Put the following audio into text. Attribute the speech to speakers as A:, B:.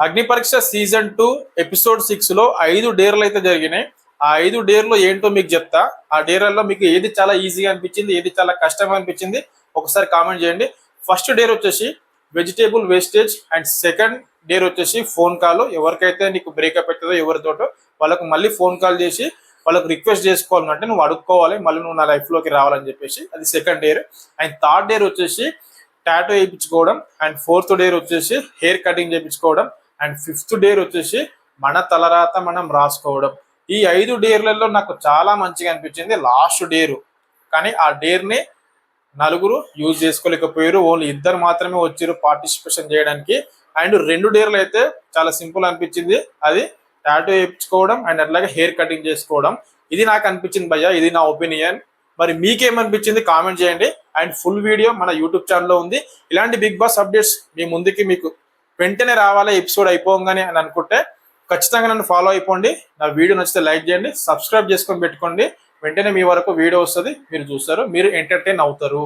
A: అగ్ని పరీక్ష season 2 episode 6 లో 5 డేర్లు అయితే జరిగినాయి. ఆ 5 డేర్లు ఏంటో మీకు చెప్తా. ఆ డేర్లలో మీకు ఏది చాలా ఈజీగా అనిపించింది, ఏది చాలా కష్టంగా అనిపించింది ఒకసారి కామెంట్ చేయండి. ఫస్ట్ డేర్ వచ్చేసి vegetable wastage and second dare వచ్చేసి ఫోన్ కాల్. ఎవరికైతే నీకు బ్రేకప్ అవుతుందో ఎవరితోటో వాళ్ళకు మళ్ళీ ఫోన్ కాల్ చేసి వాళ్ళకు రిక్వెస్ట్ చేసుకోవాలంటే నువ్వు అడుక్కోవాలి, మళ్ళీ నువ్వు నా లైఫ్లోకి రావాలని చెప్పేసి. అది second dare. And third dare వచ్చేసి టాటూ వేయించుకోవడం. అండ్ ఫోర్త్ డేర్ వచ్చేసి హెయిర్ కటింగ్ చేయించుకోవడం. అండ్ ఫిఫ్త్ డేర్ వచ్చేసి మన తలరాత మనం రాసుకోవడం. ఈ 5 డేర్లలో నాకు చాలా మంచిగా అనిపించింది లాస్ట్ డేరు. కానీ ఆ డేర్ని నలుగురు యూజ్ చేసుకోలేకపోయారు. ఓన్లీ ఇద్దరు మాత్రమే వచ్చారు పార్టిసిపేషన్ చేయడానికి. అండ్ 2 డేర్లు అయితే చాలా సింపుల్ అనిపించింది. అది టాటూ వేయించుకోవడం అండ్ అట్లాగే హెయిర్ కటింగ్ చేసుకోవడం. ఇది నాకు అనిపించింది భయ్య, ఇది నా ఒపీనియన్. మరి మీకేమనిపించింది కామెంట్ చేయండి. అండ్ ఫుల్ వీడియో మన యూట్యూబ్ ఛానల్లో ఉంది. ఇలాంటి బిగ్ బాస్ అప్డేట్స్ మీ ముందుకి మీకు వెంటనే రావాలి ఎపిసోడ్ అయిపోగానే అని అనుకుంటే ఖచ్చితంగా నన్ను ఫాలో అయిపోండి. నా వీడియో నచ్చితే లైక్ చేయండి, సబ్స్క్రైబ్ చేసుకొని పెట్టుకోండి. వెంటనే మీ వరకు వీడియో వస్తుంది, మీరు చూస్తారు, మీరు ఎంటర్టైన్ అవుతారు.